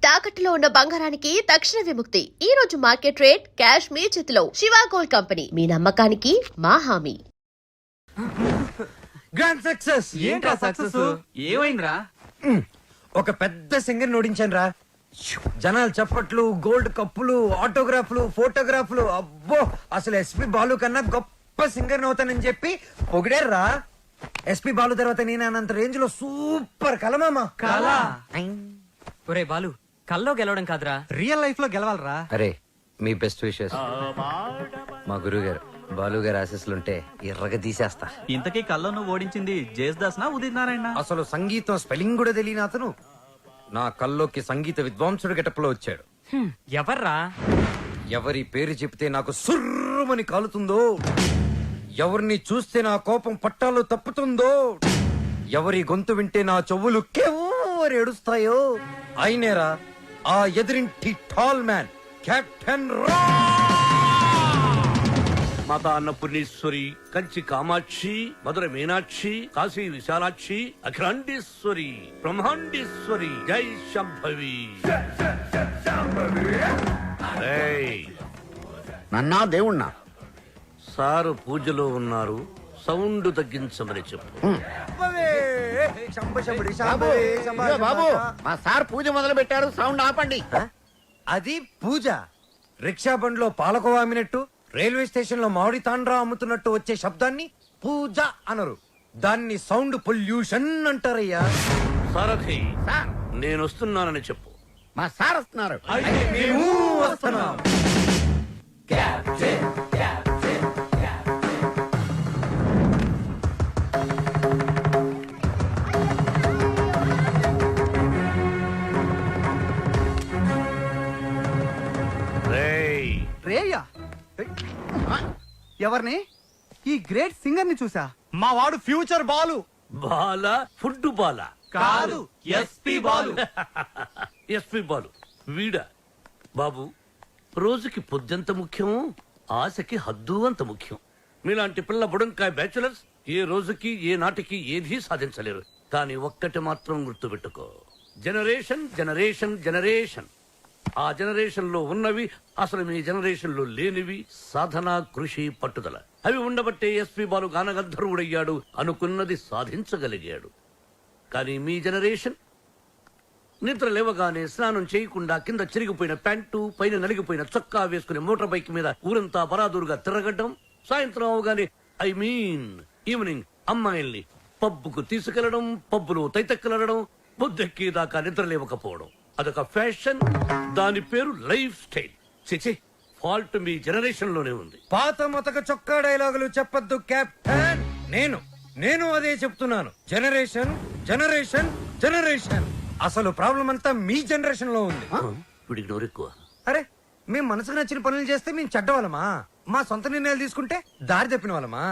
తాకట్టులో ఉన్న బంగారానికి తక్షణ విముక్తి. ఈ రోజు మార్కెట్ రేట్ క్యాష్ మీ చేతిలో. శివ గోల్డ్ కంపెనీ, మీ నమ్మకానికి మా హామీ. Grand success. ఏంట్రా సక్సెస్? ఏమైందిరా? ఒక పెద్ద సింగర్ ఓడించాను రా. జనాలు చప్పట్లు, గోల్డ్ కప్పులు, ఆటోగ్రాఫ్లు, ఫోటోగ్రాఫ్లు. అబ్బో, అసలు ఎస్పి బాలు కన్నా గొప్ప సింగర్ అవుతానని చెప్పి పొగిడారా. ఎస్పి బాలు తర్వాత నేను అన్నంత రేంజ్ లో సూపర్ కలమామా. కళ. ఒరే బాలు, కల్లో గెలవడం కాదురా, రియల్ లైఫ్ లో గెలవాలరా. అరే, మీ బెస్ట్ విషెస్. మా గురువు గారు బాలు గారు ఆశీస్సులుంటే ఎర్రగా తీసేస్తా. ఇంతకీ కల్లో నువ్వు ఓడించింది జేస్దాస్ నా ఉదిత్ నారాయణ? అసలు సంగీతం స్పెల్లింగ్ కూడా తెలియని అతను నా కల్లోకి సంగీత విద్వాంసుడు గెటప్లో వచ్చాడు. ఎవర్రా? ఎవరి పేరు చెప్తే నాకు సుర్రుమని కాలుతుందో, ఎవరిని చూస్తే నా కోపం పట్టాలు తప్పుతుందో, ఎవరి గొంతు వింటే నా చెవులు కెవ్వరి ఏడుస్తాయో ఆయనేరా ఆ ఎదురింటి టాల్ మ్యాన్, కెప్టెన్ రా. మాతా అన్నపూర్ణేశ్వరి, కంచి కామాక్షి, మధుర మీనాక్షి, కాశీ విశాలాక్షి, అఖిలాండేశ్వరి, బ్రహ్మాండేశ్వరి, జై శంభవి. నన్నా దేవుణ్ణా? సారు పూజలో ఉన్నారు, సౌండ్ తగ్గించమని చెప్పు. బాబు, మా సార్ పూజ మొదలు పెట్టారు, సౌండ్ ఆపండి. అది పూజ. రిక్షా బండ్లో పాలకోవా అమ్మినట్టు, రైల్వే స్టేషన్ లో మామిడి తాండ్రా అమ్ముతున్నట్టు వచ్చే శబ్దాన్ని పూజ అనరు, దాన్ని సౌండ్ పొల్యూషన్ అంటారయ్యా. సారథి, సార్, నేను వస్తున్నానని చెప్పు. మా సార్ వస్తున్నారు. మేము వస్తున్నాం. రేయ్, రేయా? ఎవరిని? ఈ గ్రేట్ సింగర్ ని చూసా. మా వాడు ఫ్యూచర్ బాలు. బాల ఫుడ్ బాల కాదు, ఎస్పి బాలు. ఎస్పి బాలు వీడా? బాబు, రోజుకి పొద్దెంత ముఖ్యం, ఆశకి హద్దు అంత ముఖ్యం. మీలాంటి పిల్ల బుడంకాయ బ్యాచులర్స్ ఏ రోజుకి ఏ నాటికి ఏదీ సాధించలేరు. కానీ ఒక్కటి మాత్రం గుర్తుపెట్టుకో, జనరేషన్ జనరేషన్ జనరేషన్. ఆ జనరేషన్ లో ఉన్నవి అసలు మీ జనరేషన్ లో లేనివి సాధన, కృషి, పట్టుదల. అవి ఉండబట్టే ఎస్పి బాలు గానగంధర్వుడయ్యాడు, అనుకున్నది సాధించగలిగాడు. కానీ మీ జనరేషన్ నిద్ర లేవగానే స్నానం చేయకుండా కింద చిరిగిపోయిన ప్యాంటు, పైన నలిగిపోయిన చొక్కా వేసుకుని మోటార్ బైక్ మీద ఊరంతా బరాదూరుగా తిరగడం, సాయంత్రం అవగానే ఈవినింగ్ అమ్మాయిల్ని పబ్బుకు తీసుకెళ్లడం, పబ్బులో తైతక్కలడం, బుద్ధెక్కేదాకా నిద్ర లేవకపోవడం. అదొక ఫ్యాషన్, దాని పేరు లైఫ్ స్టైల్. చిచి, ఫాల్ట్ మీ జనరేషన్ లోనే ఉంది. పాత మొతక చొక్కా డైలాగులు చెప్పొద్దు కెప్టెన్. నేను అదే చెప్తున్నాను. Generation generation generation. అసలు ప్రాబ్లం అంతా మీ జనరేషన్ లో ఉంది. వీడికి నోరెక్కువ. అరే, మేము మనసుకు నచ్చిన పనులు చేస్తే మేము చెడ్డవాళ్ళమా? మా సొంత నిర్ణయాలు తీసుకుంటే దారి తప్పిన వాళ్ళమా?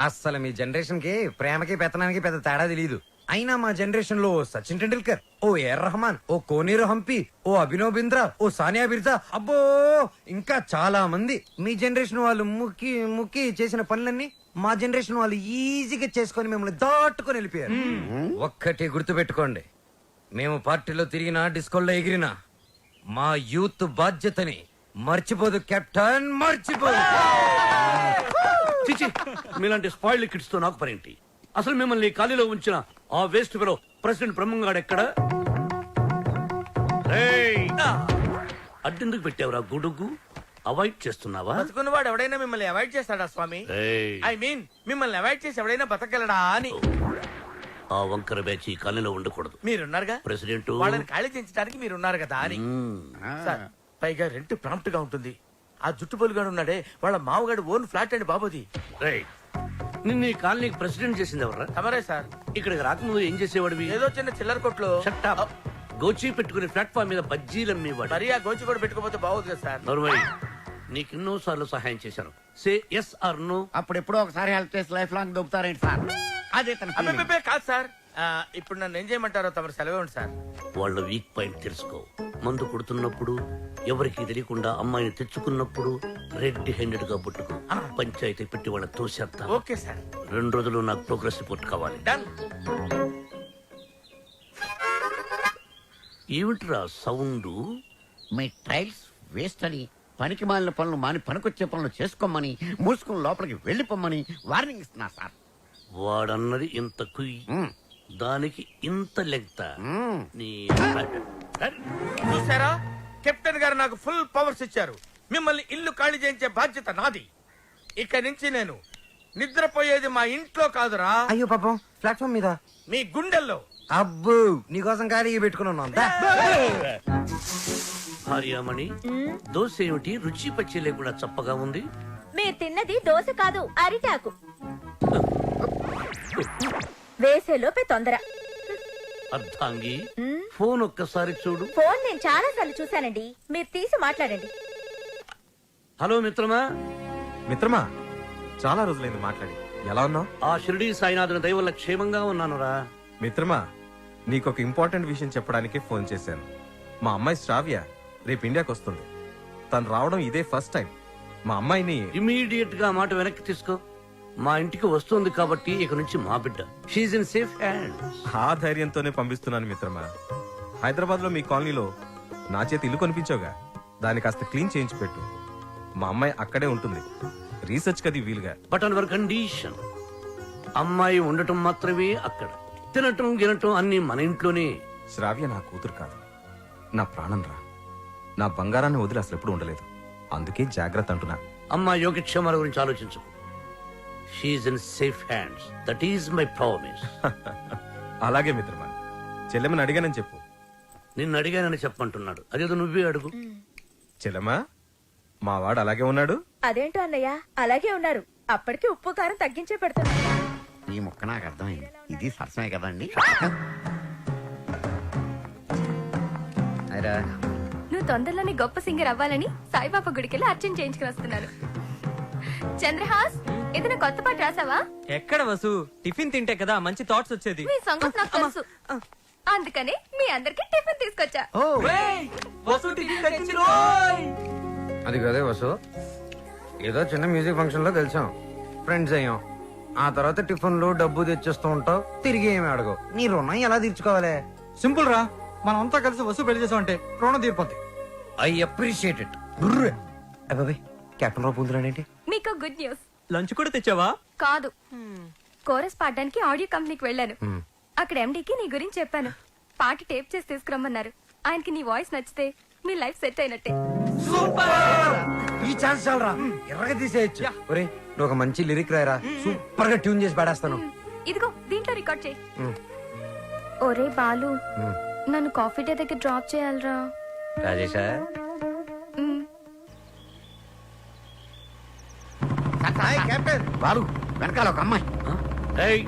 అస్సలు మీ జనరేషన్ కి ప్రేమకి పెత్తనానికి పెద్ద తేడా తెలియదు. అయినా మా జనరేషన్ లో సచిన్ టెండూల్కర్, ఓ ఏఆర్ రెహమాన్, ఓ కోనేరు హంపి, ఓ అభినవ్ బింద్రా, ఓ సానియా బిర్జా, అబ్బో ఇంకా చాలా మంది. మీ జనరేషన్ వాళ్ళు ముక్కి ముక్కి చేసిన పనులన్నీ మా జనరేషన్ వాళ్ళు ఈజీగా చేసుకొని మిమ్మల్ని దాటుకొని వెళ్ళిపోయారు. ఒక్కటి గుర్తుపెట్టుకోండి, మేము పార్టీలో తిరిగినా, డిస్కోల్లో ఎగిరినా మా యూత్ బాధ్యతని మర్చిపోదు కెప్టెన్, మర్చిపోదు. చిచి, మీలాంటి స్పాయిల్డ్ కిడ్స్ తో నాకు పనేంటి? అసలు మిమ్మల్ని ఖాళీలో ఉంచిన ఆ వేస్ట్ ఫెలో ప్రెసిడెంట్ బ్రహ్మంగాడు ఎక్కడ? అడ్డెందుకు పెట్టావురా గొడుగు? అవాయిడ్ చేస్తున్నావా? బతుకున్నవాడు ఎవడైనా మిమ్మల్ని అవాయిడ్ చేస్తాడా స్వామి? ఐ మీన్ మిమ్మల్ని అవాయిడ్ చేసి ఎవడైనా బతకగలడా అని. ఆ వంకర బ్యాచ్ ఈ కాలనీలో ఉండకూడదు. మీరున్నారుగా ప్రెసిడెంట్, వాళ్ళని ఖాళీ చేయించడానికి మీరున్నారు కదా అని. సార్, పైగా రెంట్ ప్రాంప్ట్ గా ఉంటుంది. ఆ జుట్టుపొలుగాడు ఉన్నాడే, వాళ్ళ మామగాడు ఓన్ ఫ్లాట్ అండి బాబుది. నిన్న ఈ కాలనీకి ప్రెసిడెంట్ చేసింది ఎవరా? తమరే సార్. ఇక్కడికి రాకముందు ఏం చేసేవాడివి? ఏదో చిన్న చిల్లర కొట్లో. గోచి పెట్టుకుని ప్లాట్ఫామ్ మీద బజ్జీలు అమ్మేవాడు. మరి ఆ గోచి కూడా పెట్టుకోపోతే బాగోదు కదా సార్. నర్మయ్, నీకెన్నో సార్లు సహాయం చేశాను. Say yes or no. అప్పుడెప్పుడో ఒకసారి హెల్ప్ చేసి లైఫ్ లాంగ్ దొబ్బుతారేంటి సార్? అదే తన feeling. అబ్బే కాదు సార్. ఇప్పుడు నన్ను ఏం చేయమంటారో తమరు సెలవు ఉంది సార్. వాళ్ళ వీక్ పాయింట్ తెలుసుకో. మందు కొడుతున్నప్పుడు, ఎవరికి తెలియకుండా అమ్మాయిని తెచ్చుకున్నప్పుడు రెడ్ హ్యాండెడ్ గా పుట్టుకో. పంచాయతీ పెట్టి వాళ్ళ తోసేస్తా. Okay sir. 2 రోజులు నాకు ప్రోగ్రెస్ రిపోర్ట్ కావాలి. డన్. ఏమిట్రా సౌండ్? మీ ట్రైల్స్ వేస్ట్ అని, పనికి మాలిన పనులు మాని పనికొచ్చే పనులు చేసుకోమని, మూసుకుని లోపలికి వెళ్ళిపోమ్మని వార్నింగ్ ఇస్తున్నా సార్. వాడన్నది ఇంత కుయ్, మ్మ్. దానికి ఇంత లెంగ్త. మ్మ్. నీ చూసారా, కెప్టెన్ గారు నాకు ఫుల్ పవర్స్ ఇచ్చారు. మిమ్మల్ని ఇల్లు ఖాళీ చేయించే బాధ్యత నాది. ఇక నుంచి నేను నిద్రపోయేది మా ఇంట్లో కాదురా, అయ్యో పాపం ప్లాట్ఫామ్ మీద. మీ గుండెల్లో. అబ్బో నీకోసం ఖాళీగా పెట్టుకుని ఉన్నాం దా. భార్యామణి, దోశ ఏమిటి రుచి పచ్చి లేకుండా చప్పగా ఉంది? మీరు తిన్నది దోశ కాదు, అరిటాకు. వేసేలోపే తొందర. అర్థాంగి, ఫోన్ ఒక్కసారి చూడు. ఫోన్ నేను చాలా సార్లు చూశానండి, మీరు తీసి మాట్లాడండి. హలో మిత్రమా. మిత్రమా, చాలా రోజులైంది మాట్లాడి. ఎలా ఉన్నావు? ఆ షిరిడీ సాయినాథుని దయ వల్ల క్షేమంగా ఉన్నానురా. మిత్రమా, నీకొక ఇంపార్టెంట్ విషయం చెప్పడానికే ఫోన్ చేశాను. మా అమ్మాయి శ్రావ్య రేపు ఇండియాకి వస్తుంది. తను రావడం ఇదే ఫస్ట్ టైం. మా అమ్మాయిని ఇమీడియట్ గా మాట వెనక్కి తీసుకో. మా ఇంటికి వస్తుంది కాబట్టి ఇక నుంచి మా బిడ్డ. She's in safe hand. ఆ ధైర్యంతోనే పంపిస్తున్నాను మిత్రమా. హైదరాబాద్ లో మీ కాలనీలో నా చేతి ఇల్లు కొనిపించావుగా, దాన్ని కాస్త క్లీన్ చేయించి పెట్టు. మా అమ్మాయి అక్కడే ఉంటుంది, రీసెర్చ్ కది వీలుగా. But on hour condition. అమ్మాయి ఉండటం మాత్రమే అక్కడ, తినటం గినటం అన్ని మన ఇంట్లోనే. శ్రావ్య నా కూతురు కాదు, నా ప్రాణం రా. నా బంగారాన్ని వదిలి అసలు ఎప్పుడు ఉండలేదు. అందుకే జాగ్రత్త అంటున్నా. అమ్మాయి యోగక్షేమాల గురించి ఆలోచించు. She's in safe hands. That is my promise. అలాగే మిత్రమా, చెల్లెమని అడిగానని చెప్పు. నిన్ను అడిగానని చెప్పంటున్నాడు, అదేదో నువ్వే అడుగు. చెల్లెమా, మా వాడు అలాగే ఉన్నాడు. అదేంటో అన్నయ్య, అలాగే ఉన్నారు. అప్పటికి ఉప్పు కారం తగ్గించే పెడుతున్నా. ఈ ముక్క నాకు అర్థమైంది. ఇది సరసమే కదండి. నువ్వు తొందరలోనే గొప్ప సింగర్ అవ్వాలని సాయిబాబా గుడికెళ్ళి అర్చన చేయించుకుని వస్తున్నాను. చంద్రహాస్, ఏదైనా కొత్త పాట రాసావా? ఎక్కడ వసు, టిఫిన్ తింటే కదా మంచి థాట్స్ వచ్చేది. మీ సంగతి నాకు తెలుసు, అందుకనే మీ అందరికి టిఫిన్ తీసుకొచ్చా. వసు టిఫిన్ తెచ్చిరోయ్. అది కదే వసు, ఏదో చిన్న మ్యూజిక్ ఫంక్షన్ లో కలిసాం, ఫ్రెండ్స్ అయ్యాం. ఆ తర్వాత టిఫిన్లు డబ్బు తెచ్చేస్తూ ఉంటావు, తిరిగి ఏమి అడగవు. నీ రుణం ఎలా తీర్చుకోవాలి? సింపుల్ రా, మనం అంతా కలిసి వసూలు పెళ్లి చేసామంటే రుణం తీరిపోద్ది. I appreciate it. అబ్బాయి కెప్టెన్ రావు పూలుతున్నాడేంటి? మీకు గుడ్ న్యూస్. లంచ్ కూడా తెచ్చావా? కాదు, కోరస్ పాడడానికి ఆడియో కంపెనీకి వెళ్ళాను. అక్కడ ఎండీకి నీ గురించి చెప్పాను. పాట టేప్ చేసి తీసుకురమ్మన్నారు. ఆయనకి నీ వాయిస్ నచ్చితే మీ లైఫ్ సెట్ అయినట్టే. ఈ ఛాన్స్ చాలరా, ఎర్రగా తీసేయచ్చు. ఒరే నువ్వు ఒక మంచి లిరిక్ రాయరా, సూపర్ గా ట్యూన్ చేసి పాడేస్తాను. ఇదిగో దీంట్లో రికార్డ్ చేయి. ఒరే బాలు, నన్ను కాఫీ డే దగ్గర డ్రాప్ చేయాలరా. రాజేశా, బాలు, వెనకాల ఒక అమ్మాయి. ఏయ్,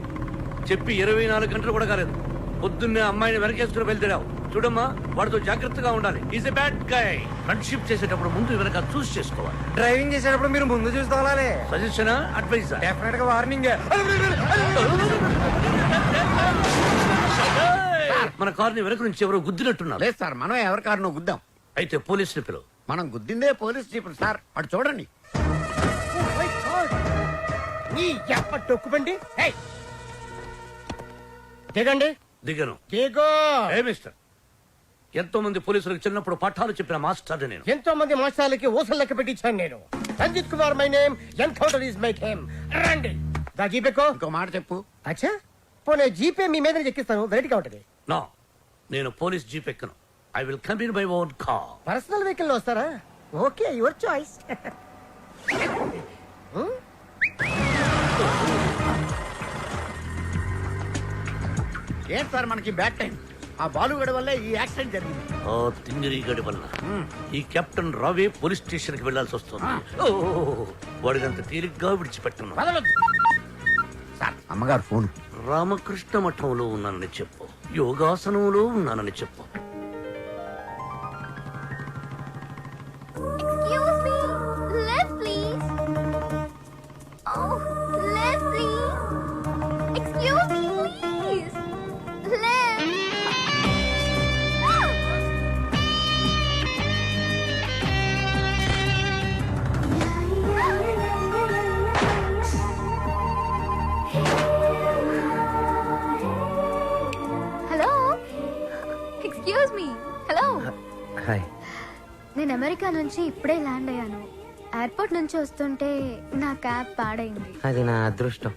చెప్పి 24 గంటలు కూడా కాలేదు. పొద్దున్నే అమ్మాయిని వెనకేసుకుని వెళ్తావు. చూడమ్మా, వాడితో జాగ్రత్తగా ఉండాలి. Is a bad guy. Friendship చేసేటప్పుడు ముందు వెనక చూస్ చేసుకోవాలి. డ్రైవింగ్ చేసేటప్పుడు మీరు ముందు చూసుకోవాలి. Suggestion, advice? డెఫినెట్ గా వార్నింగ్. మన కార్ని వెనక నుంచి ఎవరో గుద్దినట్టున్నారు. లేదు సార్, మనం ఎవరి కారునో గుద్దాం. అయితే పోలీసులు పిలువు. మనం గుద్దిందే పోలీస్ జీప్ సార్. అటు చూడండి. టొక్కుబండి దిగండి. దిగను. దిగో. ఏ మిస్టర్, ఎంతో మంది పోలీసులకు చిన్నప్పుడు పాఠాలు చెప్పిన మాస్టర్ నేను. ఎంతో మంది మాస్టర్లకి ఊసలు లెక్క పెట్టించాను నేను. Ranjith Kumar my name, encounter is my name. రండి. దా జీపేకో. ఇంకో మాట చెప్పు. అచ్చా, పోనీ జీపే మీ మీద ఎక్కిస్తాను, వెరైటీగా ఉంటది. నో, నేను పోలీస్ జీప్ ఎక్కను. I will come in my own car. Personal vehicle లో వస్తారా? Okay, your choice. ఏంటి సార్ మనకి బ్యాడ్ టైం? ఆ బాలుగడ వల్లే ఈ యాక్సిడెంట్ జరిగింది. ఓ తింగిరి గడి వల్ల ఈ కెప్టెన్ రావే పోలీస్ స్టేషన్ కి వెళ్లాల్సి వస్తుంది. వాడినంత తేలిగ్గా విడిచిపెట్టున్నా. సార్, అమ్మగారు ఫోన్. రామకృష్ణ మఠంలో ఉన్నానని చెప్పు, యోగాసనంలో ఉన్నానని చెప్పు. Excuse me, left please. Oh, left please. Excuse me, please. Left. Hello. Excuse hi. నేను అమెరికా నుంచి ఇప్పుడే ల్యాండ్ అయ్యాను. ఎయిర్పోర్ట్ నుంచి వస్తుంటే నా క్యాబ్ పాడైంది. అది నా అదృష్టం.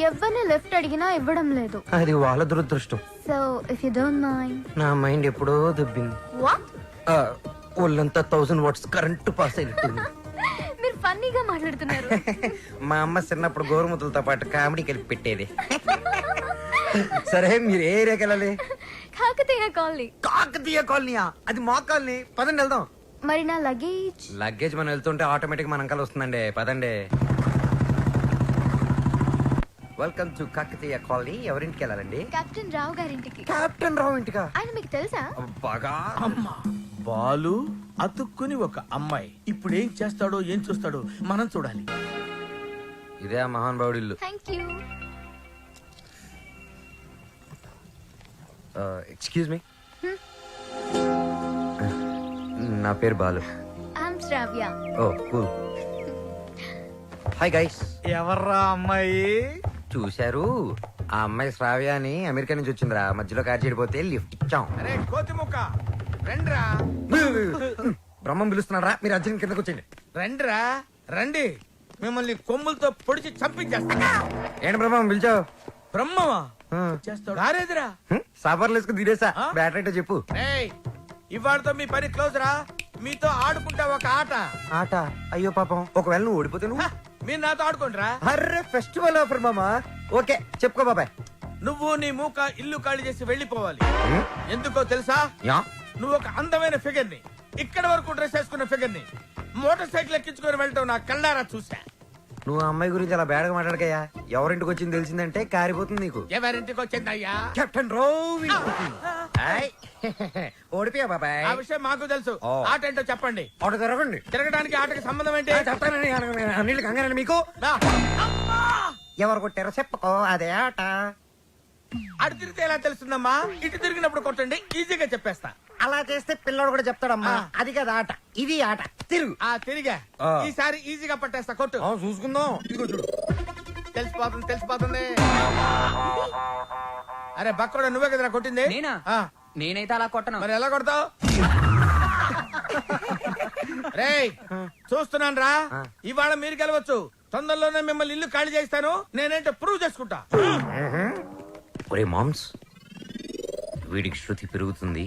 ఎవరిని లిఫ్ట్ అడిగినా ఇవ్వడం లేదు. అది వాళ్ళ దురదృష్టం. So if you don't mind. నా మైండ్ ఎప్పుడో దుబ్బింది. వాట్? ఒళ్ళంతా 1000 వాట్స్ కరెంటు పాస్ అయినట్టుంది. మీరు ఫన్నీగా మాట్లాడుతున్నారు. మా అమ్మ చిన్నప్పుడు గోరుముద్దలతో పాటు కామెడీ కలిపి పెట్టేది. సరే మీరు ఏ ఏరియాకి వెళ్ళాలి? కాకతీయ కాలనీ. కాకతీయ కాలనీయా? అది మా కాలనీ. పదండి వెళ్దాం. మరి నా లగేజ్? లగేజ్ మనం వెళ్తుంటే ఆటోమేటిక్ మన అంకల్ వస్తుందండి. పదండి. Welcome to Kakatiya colony. ఎవరింటికి వెళ్ళాలండి? కెప్టెన్ రావు గారింటికి. కెప్టెన్ రావు ఇంటికా? ఆయన మీకు తెలుసా? బాగా. అమ్మా బాలు అతుక్కుని ఒక అమ్మాయి ఇప్పుడు ఏం చేస్తాడో ఏం చూస్తాడో మనం చూడాలి. ఇదే ఆ మహానుభావుడి ఇల్లు. Thank you. Excuse me. నా పేరు Balu. I'm Sravya. Oh cool. Hi guys. ఎవర్రా అమ్మాయి? చూశారు, ఆ అమ్మాయి శ్రావ్య అని అమెరికా నుంచి వచ్చిందిరా. మధ్యలో కార్ చెడిపోతే లిఫ్ట్ ఇచ్చాం. అరే కోతి ముక్క రండిరా బ్రహ్మం పిలుస్తున్నారా? మీరు అర్జున్ కిందకు వచ్చండి. రండిరా రండి, మిమ్మల్ని కొమ్ములతో పొడిచి చంపించేస్తా. ఏంటి బ్రహ్మం పిలిచావు? బ్రహ్మమా చేస్తాడు గారేదిరా. సాబర్లు వేసుకుని తీరేసా. ఆ? బ్యాటరీ అంటే చెప్పు. ఏయ్ ఇవాళతో మీ పని క్లోజ్ రా. మీతో ఆడుకుంటా ఒక ఆట. ఆట? అయ్యో పాపం, ఒకవేళ నువ్వు ఓడిపోతే నువ్వు? మీరు నాతో ఆడుకోండిరా. అర్రే ఫెస్టివల్ ఆఫర్ మామా. ఓకే చెప్పుకో బాబాయ్. నువ్వు నీ మూక ఇల్లు ఖాళీ చేసి వెళ్ళిపోవాలి. ఎందుకో తెలుసా? యా. నువ్వు ఒక అందమైన ఫిగర్ ని, ఇక్కడ వరకు డ్రెస్ వేసుకున్న ఫిగర్ ని మోటార్ సైకిల్ ఎక్కించుకొని వెళ్ళటం నా కళ్ళారా చూసా. నువ్వు ఆ అమ్మాయి గురించి అలా బేడగా మాట్లాడకయ్యా. ఎవరింటికి వచ్చింది తెలిసిందంటే కారిపోతుంది నీకు. ఎవరింటికి వచ్చిందయ్యా? కెప్టెన్ రోవి. ఓడిపోయా బాబాయ్. ఆ విషయం మాకు తెలుసు. ఓ. ఆట ఏంటో చెప్పండి. ఆట తిరగండి. తిరగడానికి ఆటకి సంబంధం ఏంటి? చెప్తానండి. అన్నిళ్ళు కంగారండి మీకు. రా. అమ్మా! ఎవరు కొట్టారో చెప్పుకో, అదే ఆట. అటు తిరిగితే ఎలా తెలుస్తుందమ్మా? ఇటు తిరిగినప్పుడు కొట్టండి, ఈజీగా చెప్పేస్తా. అలా చేస్తే పిల్లడు కూడా చెప్తాడమ్మా. ఆ. అది కదా ఆట, ఇది ఆట. తిరుగు. ఆ తిరిగా ఆ. ఈసారి ఈజీగా పట్టేస్తా. కొట్టు. చూసుకుందాం. ఇదిగో చూడు. తెలిసిపోతుంది తెలిసిపోతుంది. అరే బక్కడా, నువ్వే కదరా కొట్టింది? నేనా? ఆ. నేనైతే అలా కొట్టను. మరి ఎలా కొడతావు? రేయ్ చూస్తున్నాను రా. ఇవాళ మీరు గెలవచ్చు. తొందరలోనే మిమ్మల్ని ఇల్లు ఖాళీ చేస్తాను. నేనేంటో ప్రూవ్ చేసుకుంటా. ఒరే మామ్స్, వీడికి శృతి పెరుగుతుంది.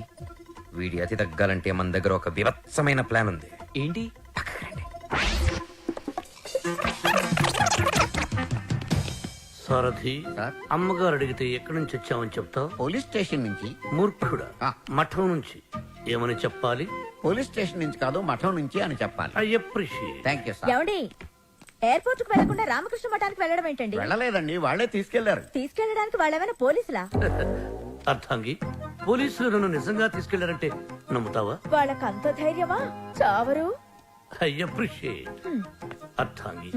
వీడి అతి తగ్గాలంటే మన దగ్గర ఒక వివత్సమైన ప్లాన్ ఉంది. ఏంటి? సారథి, సార్? అమ్మగారు అడిగితే ఎక్కడి నుంచి వచ్చామని చెప్తావు? పోలీస్ స్టేషన్ నుంచి. మూర్ఖుడా. ఆ. మఠం నుంచి ఏమని చెప్పాలి? పోలీస్ స్టేషన్ నుంచి కాదు, మఠం నుంచి అని చెప్పాలి. I appreciate. Thank you sir. ఏమండి, ఎయిర్పోర్ట్ కు వెళ్లకుండా రామకృష్ణ మఠానికి వెళ్ళడం ఏంటండి? వెళ్ళలేదండి, వాళ్ళే తీసుకెళ్లారు. తీసుకెళ్ళడానికి వాళ్ళేమైనా పోలీసులా? అర్థంగి, పోలీసులు నన్ను నిజంగా తీసుకెళ్లారంటే నమ్ముతావా? వాళ్ళకి అంత ధైర్యమా? చావరు. I appreciate. అర్థంగి,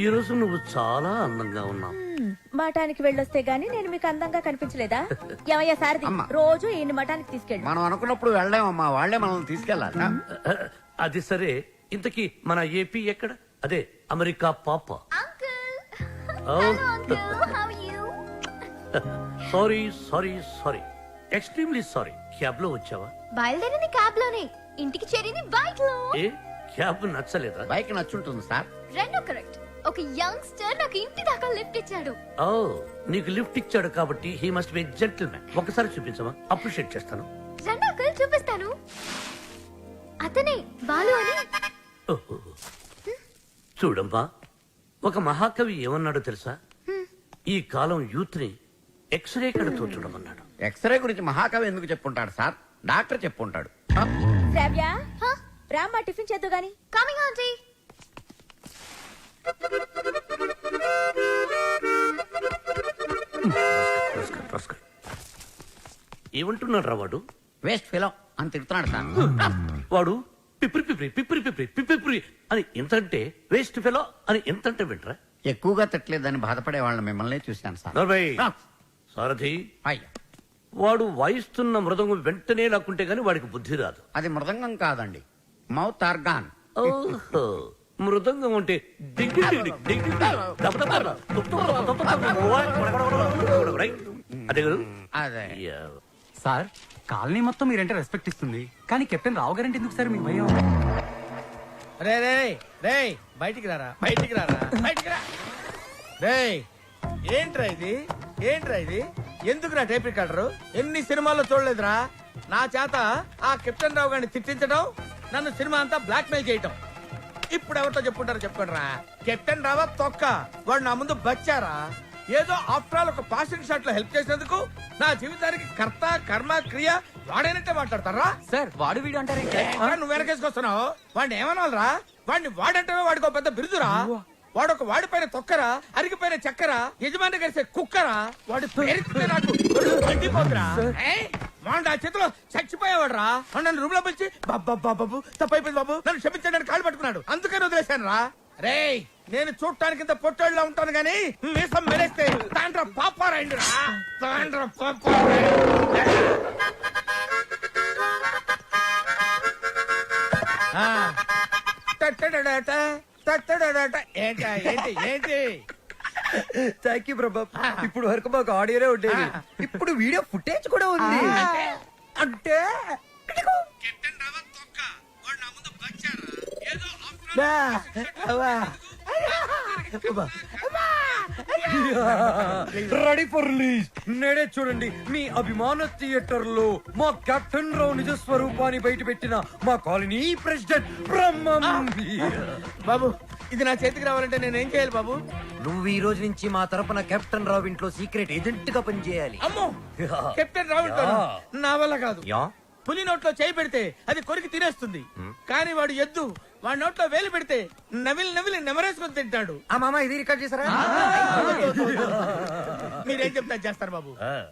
ఈ రోజు నువ్వు చాలా అందంగా ఉన్నావు. మఠానికి వెళ్ళొస్తే గానీ నేను మీకు అందంగా కనిపించలేదా? ఏమయ్యా సారథి, అమ్మా. రోజు ఈయన మఠానికి తీసుకెళ్ళు. మనం అనుకున్నప్పుడు వెళ్ళామమ్మా, వాళ్ళే మనల్ని తీసుకెళ్లాలి. అది సరే, ఇంతకీ మన ఏపీ ఎక్కడ? అదే అమెరికా పాప. Sorry sorry sorry, extremely sorry. Cab లో వచ్చావా? బయలుదేరింది క్యాబ్ లోనే, ఇంటికి చేరింది బైక్ లో. ఏ క్యాబ్ నచ్చలేదా? బైక్ నచ్చుంటుంది సార్. రెండు కరెక్ట్. ఒక యంగ్స్టర్ నాకు ఇంటి దాకా లిఫ్ట్ ఇచ్చాడు. ఓ, నీకు లిఫ్ట్ ఇచ్చాడు కాబట్టి హీ మస్ట్ బి జెంటిల్మెన్. ఒకసారి చూపించమా? అప్రిషియేట్ చేస్తాను. రెండు అంకుల్ చూపిస్తాను. అతనే బాలు అని. ఓహో. చూడమ్మా, ఒక మహాకవి ఏమన్నాడో తెలుసా? ఈ కాలం యూత్ ని ఎక్స్రే కడుతూ చూడమన్నాడు. ఎక్స్రే గురించి మహాకవి ఎందుకు చెప్పుంటాడు సార్? డాక్టర్ చెప్పుంటాడు. శ్రావ్య, రామ్మా టిఫిన్ చేద్దు గాని. Coming aunty. ఏమంటున్నాడు రా వాడు? వేస్ట్ ఫిలం అని తిడుతున్నాడు సార్. వాడు పిప్రి పిప్రి పిప్రి పిప్రి పిప్రి అని ఎంతంటే, వేస్ట్ ఫెలో అని ఎంతంటే వింటరా? ఎక్కువగా తిట్టలేదని బాధపడే వాళ్ళని మిమ్మల్ని చూశాను సార్. నర్వై ఆ. సారథి, అయ్యా, వాడు వాయిస్తున్న మృదంగం వెంటనే లాక్కుంటే గాని వాడికి బుద్ధి రాదు. అది మృదంగం కాదండి, మౌత్ ఆర్గాన్. ఓహో, మృదంగం అంటే డింగి డింగి డింగి దబదబ రైట్. అదే కదా? అదే యా. సార్, కాలనీ మొత్తం మీరంటే రెస్పెక్ట్ ఇస్తుంది. కానీ కెప్టెన్ రావు గారంటే ఎందుకు సార్ మీకు భయం? రే రే రే బయటికి రారా, బయటికి రారా, బయటికి రా. రే ఏంట్రా ఇది, ఏంట్రా ఇది? ఎందుకురా టేప్ రికార్డరు? ఎన్ని సినిమాల్లో చూడలేదురా నా చేత ఆ కెప్టెన్ రావు గారిని తిట్టించడం, నన్ను సినిమా అంతా బ్లాక్ మెయిల్ చేయటం. ఇప్పుడు ఎవరితో చెప్పుకుంటారో చెప్పుకోండి రా. కెప్టెన్ రావా తొక్క, వాడు నా ముందు బచ్చారా. ఏదో ఆఫ్టర్ ఆల్ ఒక పాసింగ్ షాట్ లో హెల్ప్ చేసినందుకు నా జీవితానికి కర్త కర్మ క్రియ వాడైనట్టే మాట్లాడతారా? సార్ వాడు వీడు అంటారే నువ్వు వెనకేసుకొస్తున్నావు. వాడిని ఏమనాలరా? వాడిని వాడంటే వాడికి ఒక పెద్ద బిరుదురా. వాడొక వాడిపైన తొక్కరా, అరిగిపోయిన చక్కరా, యజమాని కలిసే కుక్కరా. వాడి పేరుతుంటే నాకు ఒళ్ళు మండిపోతురా. వాడు ఆ చేతిలో చచ్చిపోయేవాడు రా. నన్ను రూమ్ లో పిలిచి బాబు తప్పైపోయింది బాబు, నన్ను క్షమించడానికి కాళ్ళు పట్టుకున్నాడు. అందుకని వదిలేశాను రా. రేయ్ నేను చూడటానికి ఇంత పొట్టోళ్ళ ఉంటాను గానీ మీసం మెరేస్తే తాండ్ర పాపారాయండి రా. తాండ్ర ఏంటి ఏంటి ఏంటి? థ్యాంక్ యూ ప్రభా. ఇప్పుడు వరకు మాకు ఆడియోనే ఉండేది, ఇప్పుడు వీడియో ఫుటేజ్ కూడా ఉంది. అంటే కెప్టెన్ రావత్ తొక్క, వాడు నా ముందు బచ్చారా. ఏదో రెడీ ఫర్ రిలీజ్. నేడే చూడండి మీ అభిమాన థియేటర్ లో మా కెప్టెన్ రావు నిజ స్వరూపాన్ని బయట పెట్టిన మా కాలనీ ప్రెసిడెంట్ బ్రహ్మం. బాబు ఇది నా చేతికి రావాలంటే నేనేం చేయాలి బాబు? నువ్వు ఈ రోజు నుంచి మా తరపున కెప్టెన్ రావు ఇంట్లో సీక్రెట్ ఏజెంట్ గా పనిచేయాలి. అమ్మో కెప్టెన్ రావు నా వల్ల కాదు. యా పులి నోట్లో చేయి పెడితే అది కొరికి తినేస్తుంది, కానీ వాడు ఎద్దు. వాడి నోట్లో వేలు పెడితే నవిలి నవిలి నెమరేసుకొని తింటాడు. ఆ మామ ఇది రికార్డ్ చేశారా? మీరేం చెప్తా చేస్తారు బాబు.